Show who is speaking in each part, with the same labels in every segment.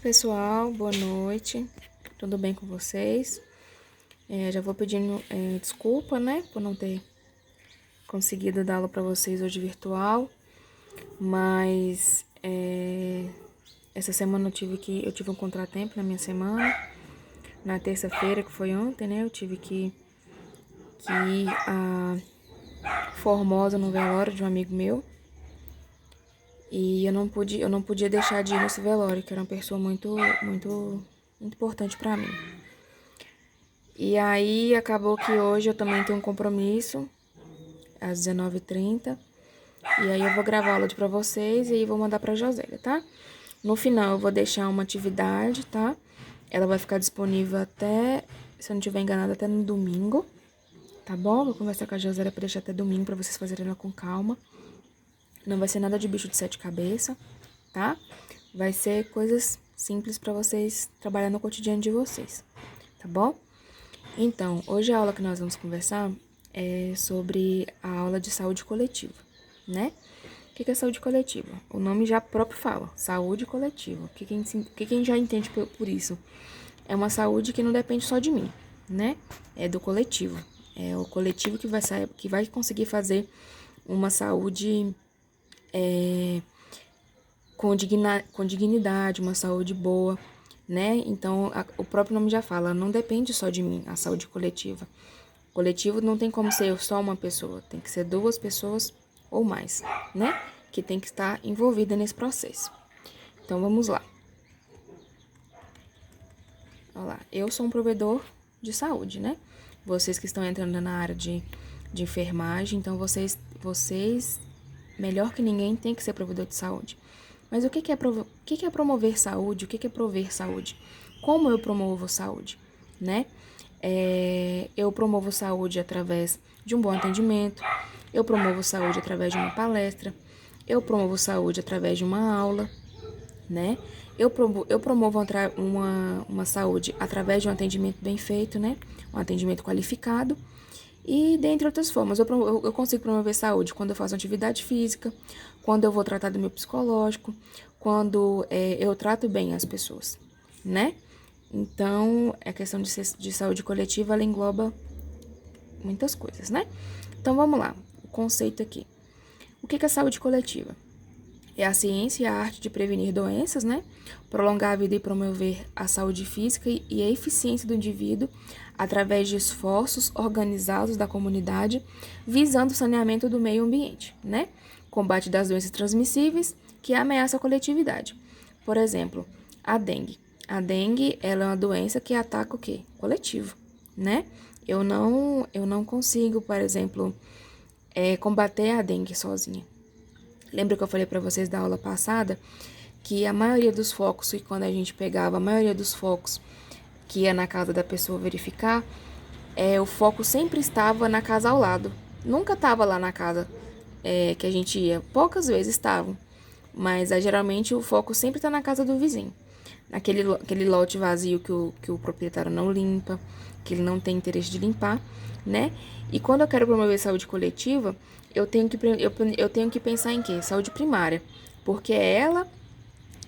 Speaker 1: Pessoal, boa noite. Tudo bem com vocês? Já vou pedindo desculpa, né, por não ter conseguido dar aula para vocês hoje virtual, mas essa semana eu tive um contratempo na minha semana. Na terça-feira, que foi ontem, né, eu tive que ir a Formosa no velório de um amigo meu. E eu não podia deixar de ir nesse velório, que era uma pessoa muito importante para mim. E aí acabou que hoje eu também tenho um compromisso às 19h30. E aí eu vou gravar a aula pra vocês e aí vou mandar pra Josélia, tá? No final eu vou deixar uma atividade, tá? Ela vai ficar disponível até, se eu não estiver enganada, até no domingo, tá bom? Vou conversar com a Josélia pra deixar até domingo pra vocês fazerem ela com calma. Não vai ser nada de bicho de 7 cabeças, tá? Vai ser coisas simples pra vocês trabalhar no cotidiano de vocês, tá bom? Então, hoje a aula que nós vamos conversar é sobre a aula de saúde coletiva, né? O que é saúde coletiva? O nome já próprio fala, saúde coletiva. O que a gente já entende por isso? É uma saúde que não depende só de mim, né? É do coletivo. É o coletivo que vai conseguir fazer uma saúde com dignidade, uma saúde boa, né? Então, o próprio nome já fala, não depende só de mim, a saúde coletiva. Coletivo não tem como ser só uma pessoa, tem que ser 2 pessoas ou mais, né? Que tem que estar envolvida nesse processo. Então, vamos lá. Olha lá, eu sou um provedor de saúde, né? Vocês que estão entrando na área de enfermagem, então vocês, melhor que ninguém, tem que ser provedor de saúde. Mas o que é promover saúde? O que é prover saúde? Como eu promovo saúde, né? Eu promovo saúde através de um bom atendimento, eu promovo saúde através de uma palestra, eu promovo saúde através de uma aula, né? Eu promovo uma saúde através de um atendimento bem feito, né? Um atendimento qualificado. E dentre outras formas, eu consigo promover saúde quando eu faço atividade física, quando eu vou tratar do meu psicológico, quando eu trato bem as pessoas, né? Então, a questão de saúde coletiva, ela engloba muitas coisas, né? Então, vamos lá, o conceito aqui. O que é saúde coletiva? É a ciência e a arte de prevenir doenças, né? Prolongar a vida e promover a saúde física e a eficiência do indivíduo através de esforços organizados da comunidade, visando o saneamento do meio ambiente, né? Combate das doenças transmissíveis que ameaçam a coletividade. Por exemplo, a dengue. A dengue, ela é uma doença que ataca o quê? Coletivo, né? Eu não consigo, por exemplo, combater a dengue sozinha. Lembra que eu falei para vocês da aula passada que a maioria dos focos, que quando a gente pegava a maioria dos focos que ia na casa da pessoa verificar, o foco sempre estava na casa ao lado. Nunca estava lá na casa que a gente ia. Poucas vezes estavam, mas geralmente o foco sempre está na casa do vizinho. Aquele lote vazio que o proprietário não limpa, que ele não tem interesse de limpar, né? E quando eu quero promover saúde coletiva, eu tenho que pensar em quê? Saúde primária, porque é ela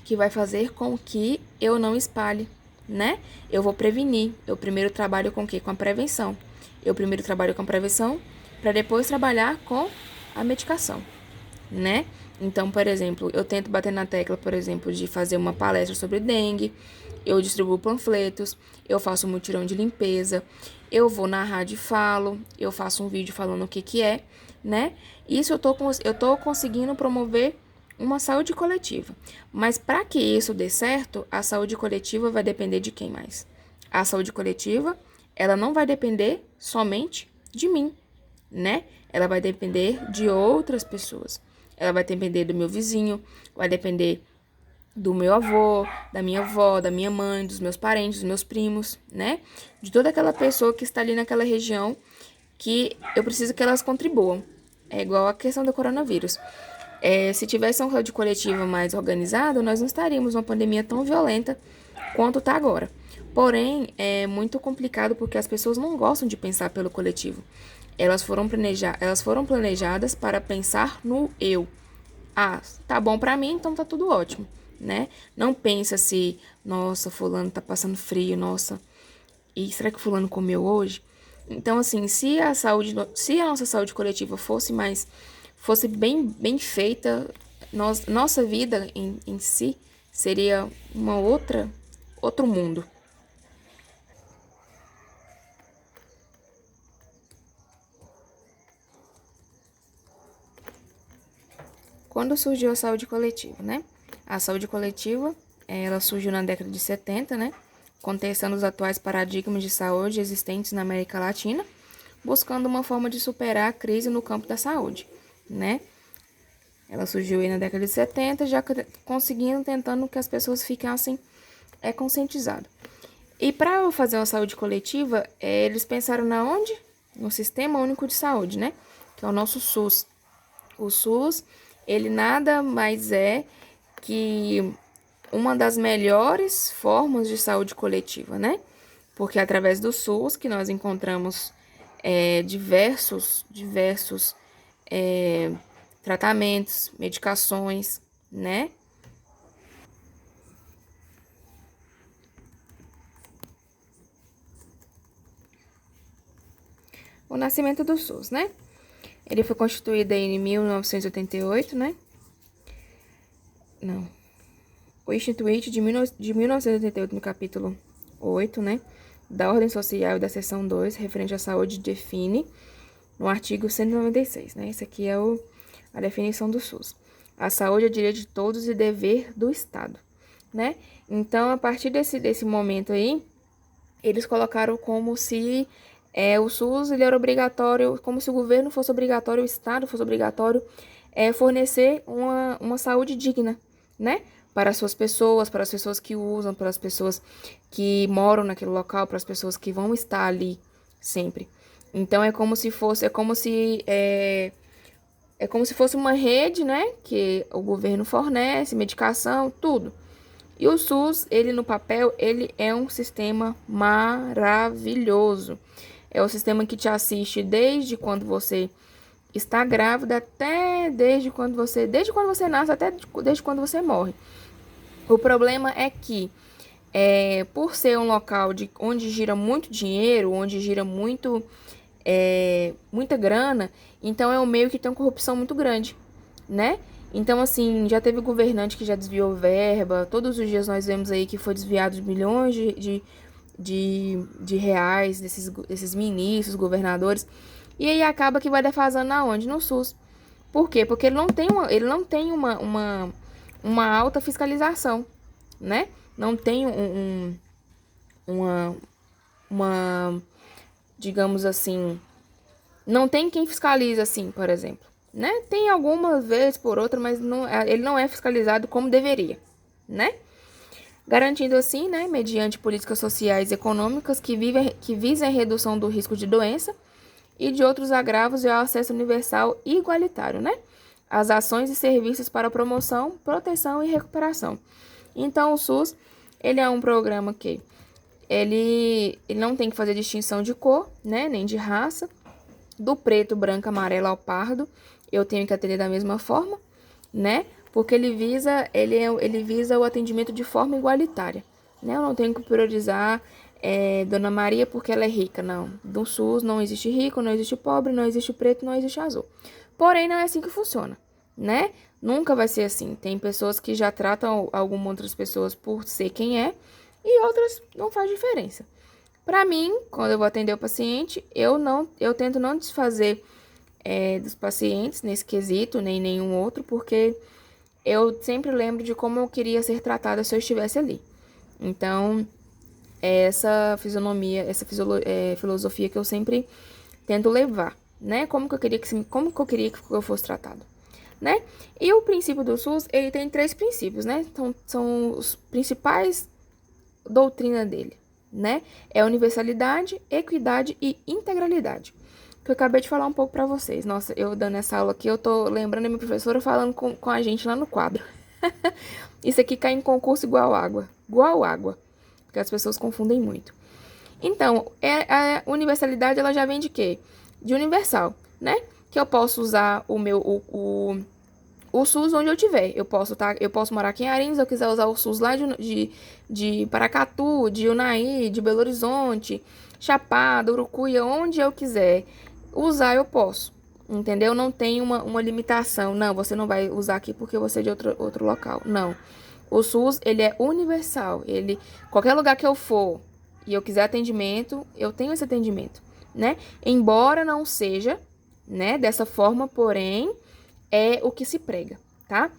Speaker 1: que vai fazer com que eu não espalhe, né? Eu vou prevenir. Eu primeiro trabalho com o quê? Com a prevenção. Eu primeiro trabalho com a prevenção para depois trabalhar com a medicação, né? Então, por exemplo, eu tento bater na tecla, por exemplo, de fazer uma palestra sobre dengue, eu distribuo panfletos, eu faço um mutirão de limpeza, eu vou na rádio e falo, eu faço um vídeo falando o que é, né? Isso eu tô conseguindo promover uma saúde coletiva. Mas para que isso dê certo, a saúde coletiva vai depender de quem mais? A saúde coletiva, ela não vai depender somente de mim, né? Ela vai depender de outras pessoas. Ela vai depender do meu vizinho, vai depender do meu avô, da minha avó, da minha mãe, dos meus parentes, dos meus primos, né? De toda aquela pessoa que está ali naquela região que eu preciso que elas contribuam. É igual a questão do coronavírus. Se tivesse uma saúde coletiva mais organizada, nós não estaríamos numa pandemia tão violenta quanto está agora. Porém, é muito complicado porque as pessoas não gostam de pensar pelo coletivo. Elas foram planejadas para pensar no eu. Ah, tá bom pra mim, então tá tudo ótimo, né? Não pensa se, nossa, fulano tá passando frio, nossa, e será que fulano comeu hoje? Então, assim, se a nossa saúde coletiva fosse bem feita, nossa vida em si seria outro mundo. Quando surgiu a saúde coletiva, né? A saúde coletiva, ela surgiu na década de 70, né? Contestando os atuais paradigmas de saúde existentes na América Latina, buscando uma forma de superar a crise no campo da saúde, né? Ela surgiu aí na década de 70, já conseguindo, tentando que as pessoas ficassem conscientizadas. E para fazer uma saúde coletiva, eles pensaram na onde? No Sistema Único de Saúde, né? Que é o nosso SUS. O SUS, ele nada mais é que uma das melhores formas de saúde coletiva, né? Porque é através do SUS que nós encontramos diversos tratamentos, medicações, né? O nascimento do SUS, né? Ele foi constituído aí em 1988, né? Não. O Instituinte de 1988, no capítulo 8, né? Da Ordem Social e da seção 2, referente à saúde, define no artigo 196, né? Esse aqui é a definição do SUS. A saúde é direito de todos e dever do Estado, né? Então, a partir desse momento aí, eles colocaram como se o SUS ele era obrigatório, como se o governo fosse obrigatório, o Estado fosse obrigatório fornecer uma saúde digna, né? Para as suas pessoas, para as pessoas que usam, para as pessoas que moram naquele local, para as pessoas que vão estar ali sempre. Então é como se fosse uma rede, né? Que o governo fornece, medicação, tudo. E o SUS, ele no papel, ele é um sistema maravilhoso. É o sistema que te assiste desde quando você está grávida até desde quando você nasce até desde quando você morre. O problema é que por ser um local onde gira muito dinheiro, onde gira muita grana, então é um meio que tem uma corrupção muito grande, né? Então, assim, já teve governante que já desviou verba, todos os dias nós vemos aí que foi desviado milhões de reais desses ministros, governadores, e aí acaba que vai defasando aonde? No SUS. Por quê? Porque ele não tem uma alta fiscalização, né? Não tem uma, uma, digamos assim, não tem quem fiscaliza assim, por exemplo, né? Tem algumas vezes por outra, mas ele não é fiscalizado como deveria, né? Garantindo assim, né, mediante políticas sociais e econômicas que visem a redução do risco de doença e de outros agravos e ao acesso universal e igualitário, né? As ações e serviços para promoção, proteção e recuperação. Então, o SUS, ele é um programa que ele não tem que fazer distinção de cor, né, nem de raça, do preto, branco, amarelo ao pardo, eu tenho que atender da mesma forma, né? Porque ele visa o atendimento de forma igualitária, né? Eu não tenho que priorizar Dona Maria porque ela é rica, não. Do SUS não existe rico, não existe pobre, não existe preto, não existe azul. Porém, não é assim que funciona, né? Nunca vai ser assim. Tem pessoas que já tratam algumas outras pessoas por ser quem é e outras não faz diferença. Para mim, quando eu vou atender o paciente, eu tento não desfazer dos pacientes nesse quesito, nem nenhum outro, porque eu sempre lembro de como eu queria ser tratada se eu estivesse ali. Então, é essa fisionomia, filosofia que eu sempre tento levar, né? Como que eu queria que eu fosse tratado, né? E o princípio do SUS, ele tem 3 princípios, né? Então, são os principais doutrina dele, né? É universalidade, equidade e integralidade. Que eu acabei de falar um pouco pra vocês. Nossa, eu dando essa aula aqui, eu tô lembrando a minha professora falando com a gente lá no quadro. Isso aqui cai em concurso igual água. Igual água. Porque as pessoas confundem muito. Então, a universalidade, ela já vem de quê? De universal, né? Que eu posso usar o SUS onde eu tiver. Eu posso morar aqui em Arinhos, se eu quiser usar o SUS lá de Paracatu, de Unai, de Belo Horizonte, Chapada, Urucuia, onde eu quiser usar, eu posso. Entendeu? Não tem uma limitação. Não, você não vai usar aqui porque você é de outro local. Não. O SUS, ele é universal. Qualquer lugar que eu for e eu quiser atendimento, eu tenho esse atendimento, né? Embora não seja, né, dessa forma, porém, é o que se prega, tá?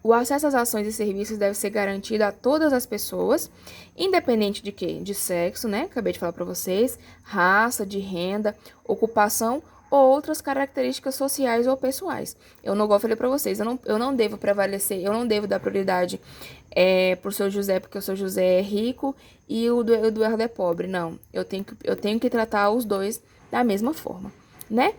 Speaker 1: O acesso às ações e serviços deve ser garantido a todas as pessoas, independente de quê? De sexo, né? Acabei de falar para vocês, raça, de renda, ocupação ou outras características sociais ou pessoais. Eu não falei para vocês, eu não devo prevalecer, eu não devo dar prioridade pro seu José, porque o seu José é rico e o do Eduardo é pobre. Não, eu tenho que tratar os dois da mesma forma, né?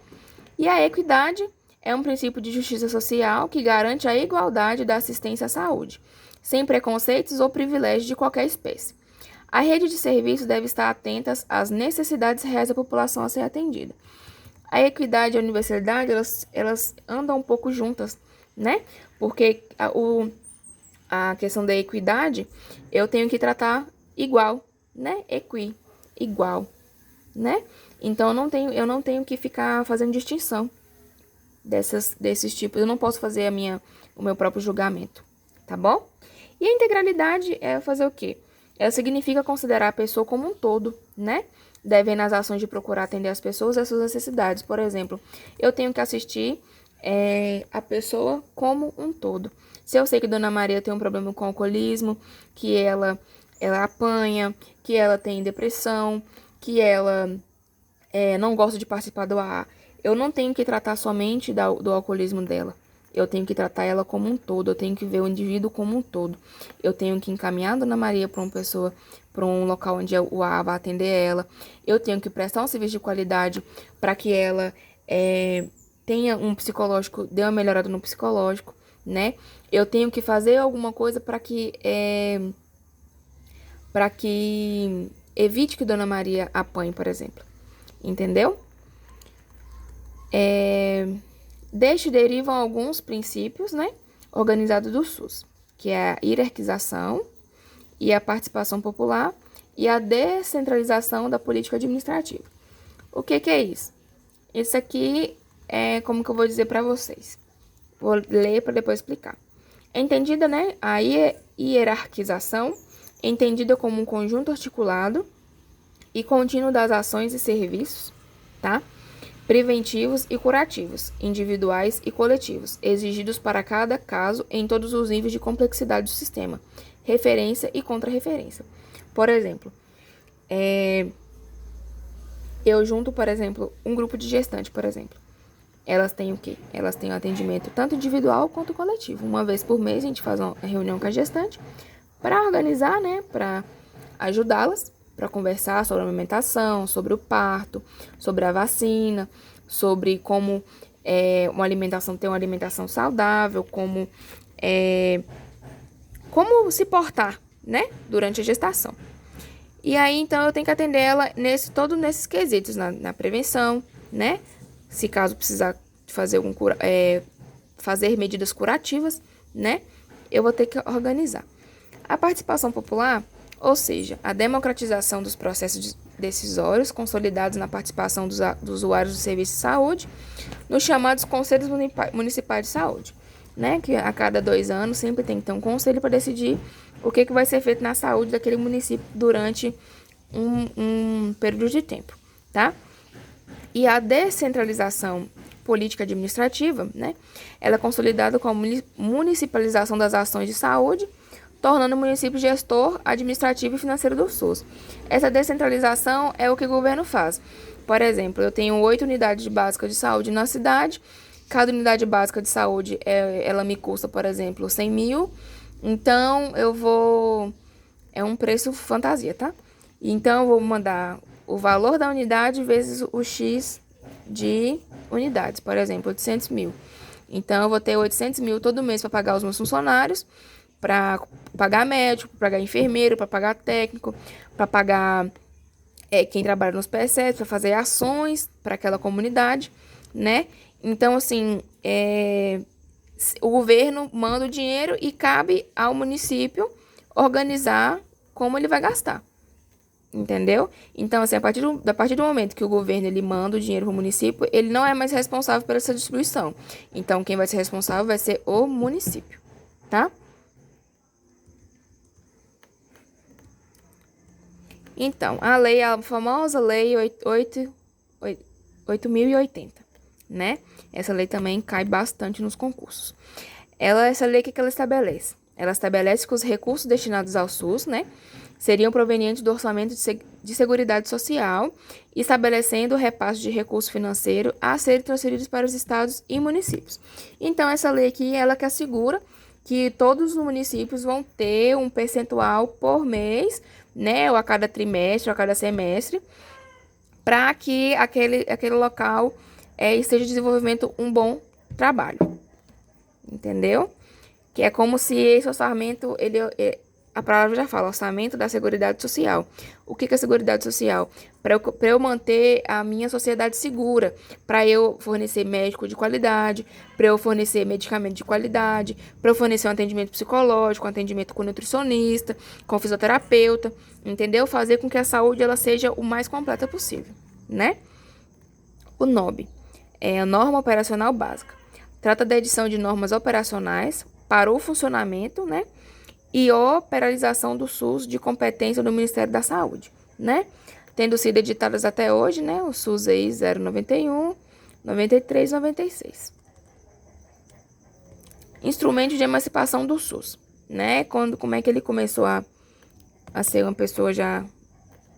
Speaker 1: E a equidade é um princípio de justiça social que garante a igualdade da assistência à saúde, sem preconceitos ou privilégios de qualquer espécie. A rede de serviços deve estar atenta às necessidades reais da população a ser atendida. A equidade e a universalidade, elas andam um pouco juntas, né? Porque a questão da equidade, eu tenho que tratar igual, né? Igual, né? Então, eu não tenho que ficar fazendo distinção desses tipos. Eu não posso fazer o meu próprio julgamento, tá bom? E a integralidade é fazer o quê? Ela significa considerar a pessoa como um todo, né? Devem nas ações de procurar atender as pessoas às suas necessidades. Por exemplo, eu tenho que assistir a pessoa como um todo. Se eu sei que Dona Maria tem um problema com alcoolismo, que ela apanha, que ela tem depressão, que ela não gosta de participar do AA, eu não tenho que tratar somente do alcoolismo dela. Eu tenho que tratar ela como um todo, eu tenho que ver o indivíduo como um todo. Eu tenho que encaminhar a Dona Maria para um local onde o AA vai atender ela. Eu tenho que prestar um serviço de qualidade para que ela tenha um psicológico, dê uma melhorada no psicológico, né? Eu tenho que fazer alguma coisa para que evite que Dona Maria apanhe, por exemplo. Entendeu? Deste derivam alguns princípios, né, organizados do SUS, que é a hierarquização e a participação popular e a descentralização da política administrativa. O que é isso? Isso aqui é como que eu vou dizer para vocês. Vou ler para depois explicar. É entendida, né, a hierarquização, entendida como um conjunto articulado e contínuo das ações e serviços, tá? Preventivos e curativos, individuais e coletivos, exigidos para cada caso em todos os níveis de complexidade do sistema, referência e contra-referência. Por exemplo, eu junto, por exemplo, um grupo de gestante, por exemplo. Elas têm o quê? Elas têm um atendimento tanto individual quanto coletivo. Uma vez por mês a gente faz uma reunião com a gestante para organizar, né, para ajudá-las, para conversar sobre a amamentação, sobre o parto, sobre a vacina, sobre como ter uma alimentação saudável, como se portar, né, durante a gestação. E aí, então, eu tenho que atender ela nesses quesitos, na prevenção, né, se caso precisar fazer fazer medidas curativas, né, eu vou ter que organizar. A participação popular, ou seja, a democratização dos processos decisórios consolidados na participação dos usuários do serviço de saúde, nos chamados conselhos municipais de saúde, né? Que a cada 2 anos sempre tem que ter um conselho para decidir o que vai ser feito na saúde daquele município durante um período de tempo, tá? E a descentralização política administrativa, né? Ela é consolidada com a municipalização das ações de saúde, tornando o município gestor administrativo e financeiro do SUS. Essa descentralização é o que o governo faz. Por exemplo, eu tenho 8 unidades básicas de saúde na cidade. Cada unidade básica de saúde, ela me custa, por exemplo, 100 mil. Então, é um preço fantasia, tá? Então, eu vou mandar o valor da unidade vezes o X de unidades. Por exemplo, 800 mil. Então, eu vou ter 800 mil todo mês para pagar os meus funcionários, para pagar médico, para pagar enfermeiro, para pagar técnico, para pagar quem trabalha nos PSS, para fazer ações para aquela comunidade, né? Então, assim, o governo manda o dinheiro e cabe ao município organizar como ele vai gastar. Entendeu? Então, assim, a partir do momento que o governo ele manda o dinheiro para o município, ele não é mais responsável por essa distribuição. Então, quem vai ser responsável vai ser o município, tá? Então, a famosa lei 8.080, né? Essa lei também cai bastante nos concursos. Essa lei, o que ela estabelece? Ela estabelece que os recursos destinados ao SUS, né, seriam provenientes do orçamento de Seguridade Social, estabelecendo o repasse de recurso financeiro a serem transferidos para os estados e municípios. Então, essa lei aqui, ela que assegura que todos os municípios vão ter um percentual por mês, né, ou a cada trimestre, ou a cada semestre, para que aquele local esteja desenvolvendo um bom trabalho. Entendeu? Que é como se esse orçamento, a palavra já fala, orçamento da Seguridade Social. O que é a Seguridade Social? Para eu manter a minha sociedade segura, para eu fornecer médico de qualidade, para eu fornecer medicamento de qualidade, para eu fornecer um atendimento psicológico, um atendimento com nutricionista, com fisioterapeuta, entendeu? Fazer com que a saúde ela seja o mais completa possível, né? O NOB é a Norma Operacional Básica. Trata da edição de normas operacionais para o funcionamento, né, e operalização do SUS de competência do Ministério da Saúde, né, tendo sido editadas até hoje, né, o SUS aí 091, 93, 96. Instrumento de emancipação do SUS, né, como é que ele começou a ser uma pessoa já...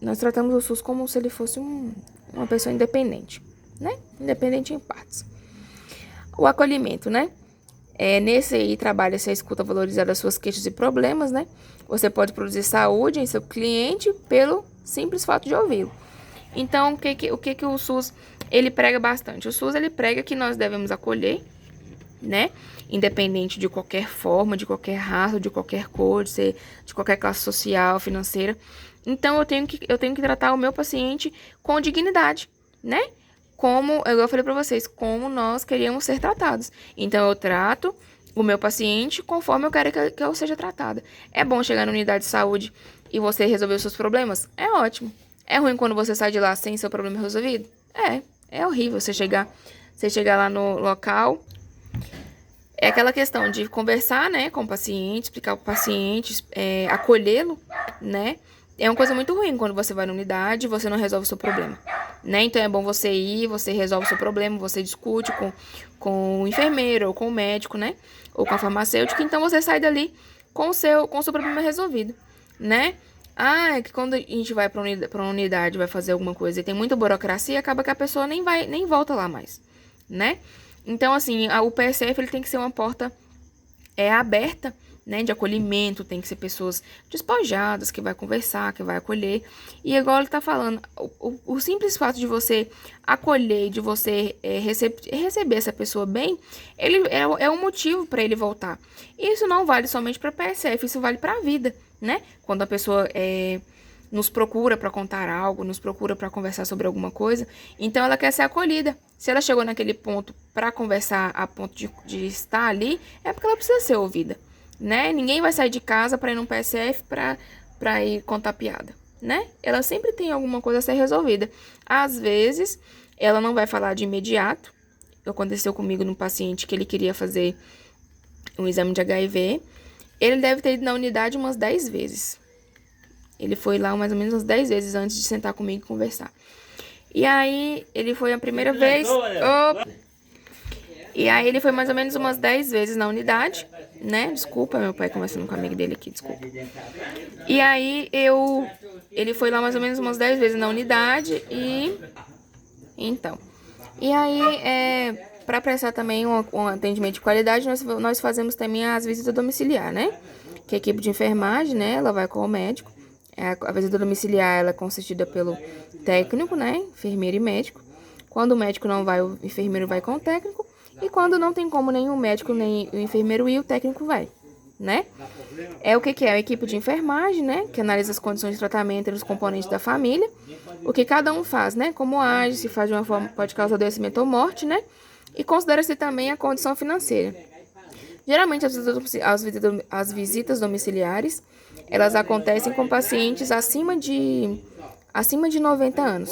Speaker 1: Nós tratamos o SUS como se ele fosse uma pessoa independente, né, independente em partes. O acolhimento, né? Nesse aí trabalha-se a escuta valorizada das suas queixas e problemas, né? Você pode produzir saúde em seu cliente pelo simples fato de ouvi-lo. Então, o que o SUS ele prega bastante? O SUS ele prega que nós devemos acolher, né? Independente de qualquer forma, de qualquer raça, de qualquer cor, de qualquer classe social, financeira. Então, eu tenho que tratar o meu paciente com dignidade, né? Como eu falei para vocês, como nós queríamos ser tratados. Então, eu trato o meu paciente conforme eu quero que eu seja tratada. É bom chegar na unidade de saúde e você resolver os seus problemas? É ótimo. É ruim quando você sai de lá sem seu problema resolvido? É horrível você chegar lá no local. É aquela questão de conversar, né, com o paciente, explicar para o paciente, acolhê-lo, né? É uma coisa muito ruim quando você vai na unidade e você não resolve o seu problema, né? Então, é bom você ir, você resolve o seu problema, você discute com o enfermeiro ou com o médico, né? Ou com a farmacêutica. Então, você sai dali com o seu problema resolvido, né? É que quando a gente vai para uma unidade, vai fazer alguma coisa e tem muita burocracia, acaba que a pessoa nem volta lá mais, né? Então, assim, o PSF ele tem que ser uma porta aberta, né, de acolhimento, tem que ser pessoas despojadas, que vai conversar, que vai acolher. E igual ele tá falando, o simples fato de você acolher, de você receber essa pessoa bem, ele é um motivo para ele voltar. E isso não vale somente para PSF, isso vale para a vida, né? Quando a pessoa nos procura para contar algo, nos procura para conversar sobre alguma coisa, então ela quer ser acolhida. Se ela chegou naquele ponto para conversar, a ponto de estar ali, é porque ela precisa ser ouvida, né? Ninguém vai sair de casa para ir num PSF para ir contar piada, né? Ela sempre tem alguma coisa a ser resolvida. Às vezes, ela não vai falar de imediato. Aconteceu comigo num paciente que ele queria fazer um exame de HIV. Ele deve ter ido na unidade umas 10 vezes. Ele foi lá mais ou menos umas 10 vezes antes de sentar comigo e conversar. E aí, ele foi a primeira vez... E aí, ele foi mais ou menos umas 10 vezes na unidade, né? Desculpa, meu pai conversando com o amigo dele aqui, desculpa. E aí, ele foi lá mais ou menos umas 10 vezes na unidade e... Então... E aí, para prestar também um atendimento de qualidade, nós fazemos também as visitas domiciliar, né? Que a equipe de enfermagem, né? Ela vai com o médico. A visita domiciliar, ela é consistida pelo técnico, né? Enfermeiro e médico. Quando o médico não vai, o enfermeiro vai com o técnico. E quando não tem como nem o médico, nem o enfermeiro ir, o técnico vai, né? O que é? A equipe de enfermagem, né? Que analisa as condições de tratamento e os componentes da família. O que cada um faz, né? Como age, se faz de uma forma que pode causar adoecimento ou morte, né? E considera-se também a condição financeira. Geralmente, as visitas domiciliares, elas acontecem com pacientes acima de 90 anos.